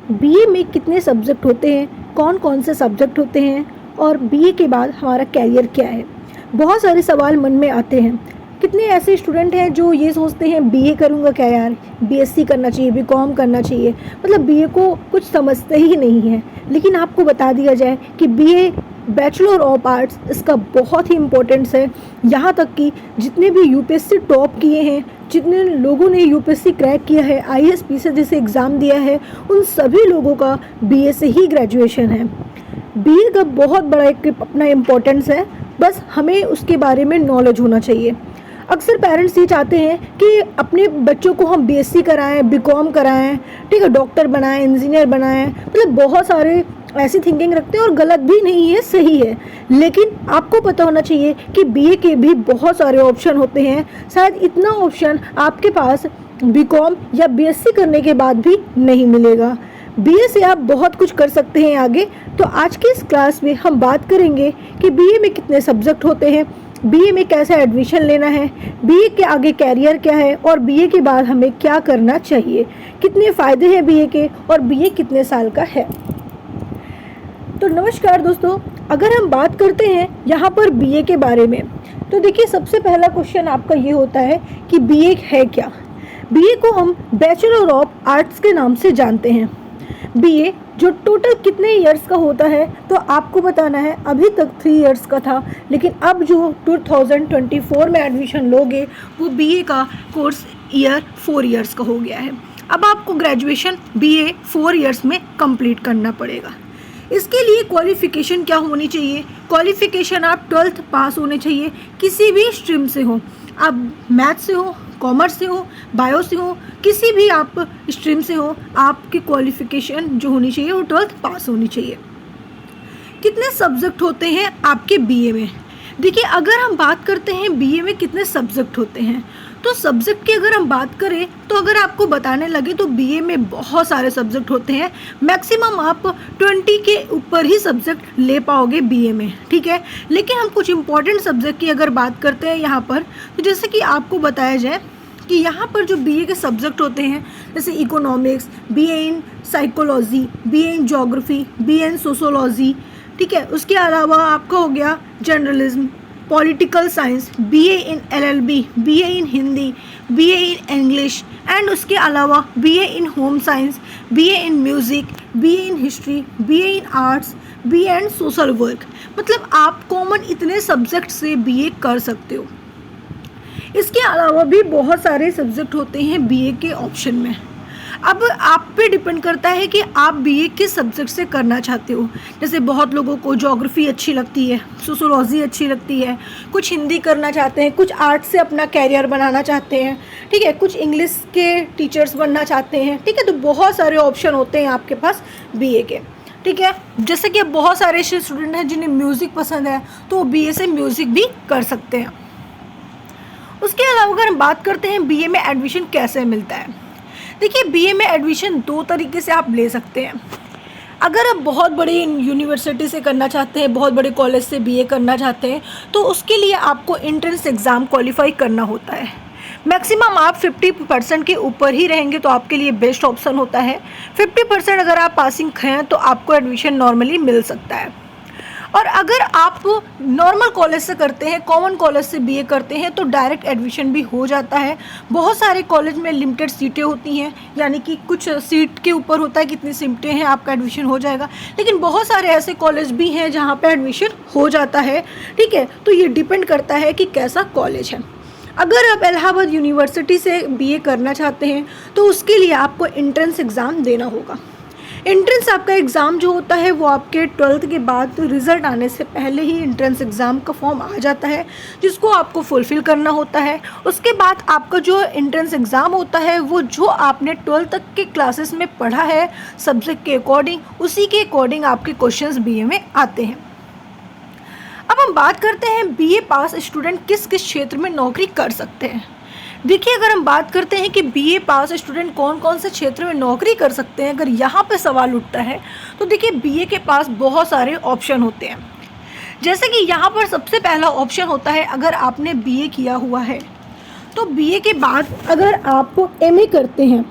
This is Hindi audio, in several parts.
बीए में कितने सब्जेक्ट होते हैं, कौन कौन से सब्जेक्ट होते हैं और बीए के बाद हमारा कैरियर क्या है। बहुत सारे सवाल मन में आते हैं। कितने ऐसे स्टूडेंट हैं जो ये सोचते हैं बीए करूँगा क्या यार, बीएससी करना चाहिए, बीकॉम करना चाहिए, मतलब बीए को कुछ समझते ही नहीं हैं। लेकिन आपको बता दिया जाए कि बीए बैचलर ऑफ आर्ट्स इसका बहुत ही इम्पोर्टेंस है। यहाँ तक कि जितने भी यूपीएससी टॉप किए हैं, जितने लोगों ने यूपीएससी क्रैक किया है, आईएएस पीसीएस जैसे एग्ज़ाम दिया है, उन सभी लोगों का बीए से ही ग्रेजुएशन है। बीए का बहुत बड़ा एक अपना इम्पोर्टेंस है, बस हमें उसके बारे में नॉलेज होना चाहिए। अक्सर पेरेंट्स ये चाहते हैं कि अपने बच्चों को हम बीएससी कराएं, बीकॉम कराएं, ठीक है, डॉक्टर बनाएं, इंजीनियर बनाएं, मतलब बहुत सारे ऐसी थिंकिंग रखते हैं और गलत भी नहीं है, सही है। लेकिन आपको पता होना चाहिए कि बीए के भी बहुत सारे ऑप्शन होते हैं। शायद इतना ऑप्शन आपके पास बीकॉम या बीएससी करने के बाद भी नहीं मिलेगा। बीए से आप बहुत कुछ कर सकते हैं आगे। तो आज की इस क्लास में हम बात करेंगे कि बीए में कितने सब्जेक्ट होते हैं, बीए में कैसे एडमिशन लेना है, बीए के आगे कैरियर क्या है और बीए के बाद हमें क्या करना चाहिए, कितने फ़ायदे हैं बीए के और बीए कितने साल का है। तो नमस्कार दोस्तों, अगर हम बात करते हैं यहाँ पर बीए के बारे में, तो देखिए सबसे पहला क्वेश्चन आपका ये होता है कि बीए है क्या। बीए को हम बैचलर ऑफ आर्ट्स के नाम से जानते हैं। बीए जो टोटल कितने इयर्स का होता है तो आपको बताना है। अभी तक 3 इयर्स का था, लेकिन अब जो 2024 में एडमिशन लोगे वो बीए का कोर्स ईयर 4 इयर्स का हो गया है। अब आपको ग्रेजुएशन बीए 4 इयर्स में कंप्लीट करना पड़ेगा। इसके लिए क्वालिफ़िकेशन क्या होनी चाहिए? क्वालिफ़िकेशन आप 12th पास होने चाहिए, किसी भी स्ट्रीम से हो, आप मैथ से हो, कॉमर्स से हो, बायो से हो, किसी भी आप स्ट्रीम से हो, आपकी क्वालिफ़िकेशन जो होनी चाहिए वो 12th पास होनी चाहिए। कितने सब्जेक्ट होते हैं आपके बीए में? देखिए अगर हम बात करते हैं बीए में कितने सब्जेक्ट होते हैं, तो सब्जेक्ट की अगर हम बात करें तो अगर आपको बताने लगे तो बीए में बहुत सारे सब्जेक्ट होते हैं। मैक्सिमम आप 20 के ऊपर ही सब्जेक्ट ले पाओगे बीए में, ठीक है। लेकिन हम कुछ इंपॉर्टेंट सब्जेक्ट की अगर बात करते हैं यहाँ पर, तो जैसे कि आपको बताया जाए कि यहाँ पर जो बीए के सब्जेक्ट होते हैं, जैसे economics, BA in psychology, BA in geography, BA in sociology, ठीक है। उसके अलावा आपका हो गया journalism, political science, BA in LLB, BA in Hindi, BA in English and उसके अलावा BA in home science, BA in music, BA in history, BA in arts, BA in social work. मतलब आप कॉमन इतने सब्जेक्ट से बीए कर सकते हो। इसके अलावा भी बहुत सारे सब्जेक्ट होते हैं बीए के ऑप्शन में। अब आप पे डिपेंड करता है कि आप बीए किस सब्जेक्ट से करना चाहते हो। जैसे बहुत लोगों को ज्योग्राफी अच्छी लगती है, सोशोलॉजी अच्छी लगती है, कुछ हिंदी करना चाहते हैं, कुछ आर्ट से अपना कैरियर बनाना चाहते हैं, ठीक है, कुछ इंग्लिश के टीचर्स बनना चाहते हैं, ठीक है। तो बहुत सारे ऑप्शन होते हैं आपके पास बीए के, ठीक है। जैसे कि बहुत सारे ऐसे स्टूडेंट हैं जिन्हें म्यूज़िक पसंद है तो वो बीए से म्यूज़िक भी कर सकते हैं। उसके अलावा अगर हम बात करते हैं बीए में एडमिशन कैसे मिलता है, देखिए बीए में एडमिशन 2 तरीके से आप ले सकते हैं। अगर आप बहुत बड़ी यूनिवर्सिटी से करना चाहते हैं, बहुत बड़े कॉलेज से बीए करना चाहते हैं, तो उसके लिए आपको एंट्रेंस एग्ज़ाम क्वालिफाई करना होता है। मैक्सिमम आप 50% के ऊपर ही रहेंगे तो आपके लिए बेस्ट ऑप्शन होता है। 50% अगर आप पासिंग हैं तो आपको एडमिशन नॉर्मली मिल सकता है। और अगर आप नॉर्मल कॉलेज से करते हैं, कॉमन कॉलेज से बीए करते हैं, तो डायरेक्ट एडमिशन भी हो जाता है। बहुत सारे कॉलेज में लिमिटेड सीटें होती हैं, यानी कि कुछ सीट के ऊपर होता है कितनी सीटें हैं आपका एडमिशन हो जाएगा। लेकिन बहुत सारे ऐसे कॉलेज भी हैं जहाँ पे एडमिशन हो जाता है, ठीक है। तो ये डिपेंड करता है कि कैसा कॉलेज है। अगर आप इलाहाबाद यूनिवर्सिटी से बीए करना चाहते हैं तो उसके लिए आपको एंट्रेंस एग्ज़ाम देना होगा। एंट्रेंस आपका एग्ज़ाम जो होता है वो आपके 12th के बाद रिज़ल्ट आने से पहले ही एंट्रेंस एग्ज़ाम का फॉर्म आ जाता है, जिसको आपको फुलफ़िल करना होता है। उसके बाद आपका जो एंट्रेंस एग्ज़ाम होता है वो जो आपने 12th तक के क्लासेस में पढ़ा है सब्जेक्ट के अकॉर्डिंग, उसी के अकॉर्डिंग आपके क्वेश्चंस बीए में आते हैं। अब हम बात करते हैं बीए पास स्टूडेंट किस किस क्षेत्र में नौकरी कर सकते हैं। देखिए अगर हम बात करते हैं कि बीए पास स्टूडेंट कौन कौन से क्षेत्र में नौकरी कर सकते हैं, अगर यहाँ पे सवाल उठता है तो देखिए बीए के पास बहुत सारे ऑप्शन होते हैं। जैसे कि यहाँ पर सबसे पहला ऑप्शन होता है, अगर आपने बीए किया हुआ है तो बीए के बाद अगर आप एमए करते हैं,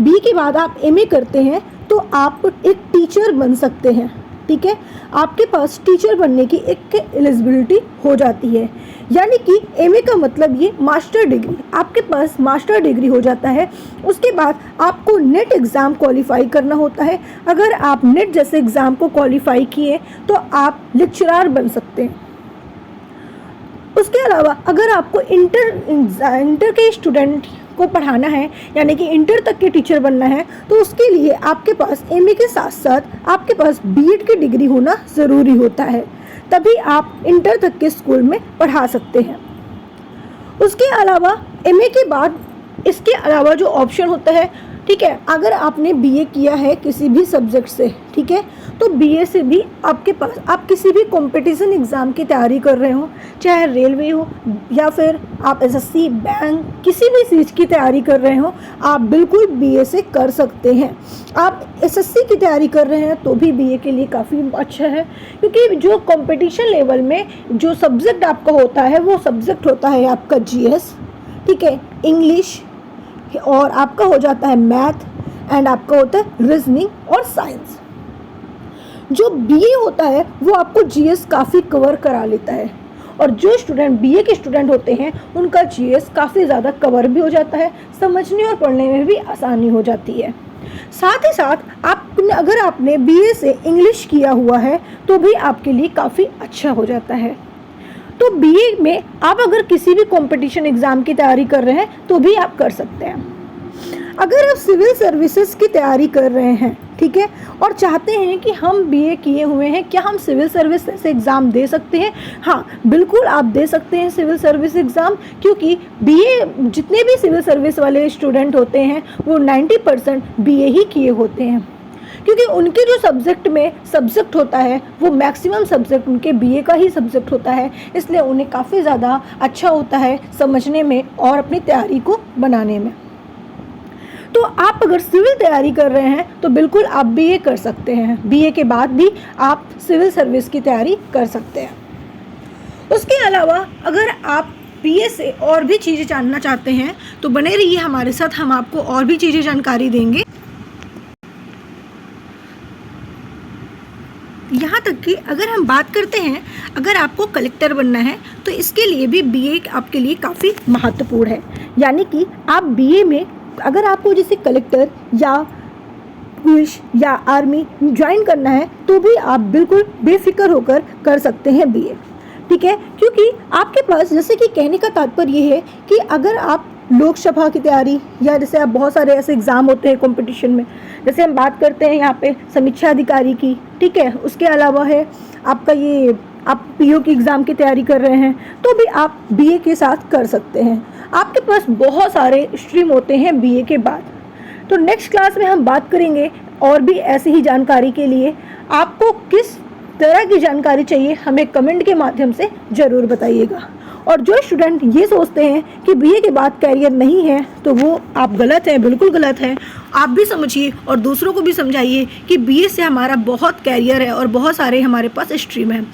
बीए के बाद आप एमए करते हैं तो आप एक टीचर बन सकते हैं। ठीक है, आपके पास टीचर बनने की एक एलिजिबिलिटी हो जाती है, यानी कि एमए का मतलब ये मास्टर डिग्री, आपके पास मास्टर डिग्री हो जाता है। उसके बाद आपको नेट एग्ज़ाम क्वालिफाई करना होता है। अगर आप नेट जैसे एग्ज़ाम को क्वालिफाई किए तो आप लेक्चरर बन सकते हैं। उसके अलावा अगर आपको इंटर के स्टूडेंट को पढ़ाना है, यानी कि इंटर तक के टीचर बनना है, तो उसके लिए आपके पास एमए के साथ साथ आपके पास बीएड की डिग्री होना ज़रूरी होता है, तभी आप इंटर तक के स्कूल में पढ़ा सकते हैं। उसके अलावा एमए के बाद इसके अलावा जो ऑप्शन होता है, ठीक है, अगर आपने बीए किया है किसी भी सब्जेक्ट से, ठीक है, तो बीए से भी आपके पास आप किसी भी कंपटीशन एग्ज़ाम की तैयारी कर रहे हो, चाहे रेलवे हो या फिर आप एसएससी, बैंक, किसी भी चीज़ की तैयारी कर रहे हो, आप बिल्कुल बीए से कर सकते हैं। आप एसएससी की तैयारी कर रहे हैं तो भी बीए के लिए काफ़ी अच्छा है, क्योंकि जो कंपटीशन लेवल में जो सब्जेक्ट आपका होता है वो सब्जेक्ट होता है आपका जीएस, ठीक है, इंग्लिश, और आपका हो जाता है मैथ, एंड आपका होता है रीजनिंग और साइंस। जो बीए होता है वो आपको जीएस काफ़ी कवर करा लेता है, और जो स्टूडेंट बीए के स्टूडेंट होते हैं उनका जीएस काफ़ी ज़्यादा कवर भी हो जाता है, समझने और पढ़ने में भी आसानी हो जाती है। साथ ही साथ अगर आपने बीए से इंग्लिश किया हुआ है तो भी आपके लिए काफ़ी अच्छा हो जाता है। तो बीए में आप अगर किसी भी कंपटीशन एग्ज़ाम की तैयारी कर रहे हैं तो भी आप कर सकते हैं। अगर आप सिविल सर्विसेज की तैयारी कर रहे हैं, ठीक है, और चाहते हैं कि हम बीए किए हुए हैं, क्या हम सिविल सर्विस से एग्ज़ाम दे सकते हैं? हाँ, बिल्कुल आप दे सकते हैं सिविल सर्विस एग्ज़ाम, क्योंकि बीए जितने भी सिविल सर्विस वाले स्टूडेंट होते हैं वो 90% बीए ही किए होते हैं, क्योंकि उनके जो सब्जेक्ट होता है वो मैक्सिमम सब्जेक्ट उनके बीए का ही सब्जेक्ट होता है, इसलिए उन्हें काफ़ी ज़्यादा अच्छा होता है समझने में और अपनी तैयारी को बनाने में। तो आप अगर सिविल तैयारी कर रहे हैं तो बिल्कुल आप बीए कर सकते हैं, बीए के बाद भी आप सिविल सर्विस की तैयारी कर सकते हैं। उसके अलावा अगर आप बीए से और भी चीज़ें जानना चाहते हैं तो बने रहिए हमारे साथ, हम आपको और भी चीज़ें जानकारी देंगे। यहाँ तक कि अगर हम बात करते हैं, अगर आपको कलेक्टर बनना है तो इसके लिए भी बीए आपके लिए काफ़ी महत्वपूर्ण है, यानी कि आप बीए में अगर आपको जैसे कलेक्टर या पुलिस या आर्मी ज्वाइन करना है तो भी आप बिल्कुल बेफिक्र होकर कर सकते हैं बीए, ठीक है, क्योंकि आपके पास, जैसे कि कहने का तात्पर्य ये है कि अगर आप लोकसभा की तैयारी या जैसे आप बहुत सारे ऐसे एग्ज़ाम होते हैं कंपटीशन में, जैसे हम बात करते हैं यहाँ पे समीक्षा अधिकारी की, ठीक है, उसके अलावा है आपका ये आप पीओ की एग्ज़ाम की तैयारी कर रहे हैं तो भी आप बीए के साथ कर सकते हैं। आपके पास बहुत सारे स्ट्रीम होते हैं बीए के बाद। तो नेक्स्ट क्लास में हम बात करेंगे और भी ऐसी ही जानकारी के लिए। आपको किस तरह की जानकारी चाहिए हमें कमेंट के माध्यम से ज़रूर बताइएगा। और जो स्टूडेंट ये सोचते हैं कि बीए के बाद कैरियर नहीं है तो वो आप गलत हैं, बिल्कुल गलत है। आप भी समझिए और दूसरों को भी समझाइए कि बीए से हमारा बहुत कैरियर है और बहुत सारे हमारे पास स्ट्रीम है।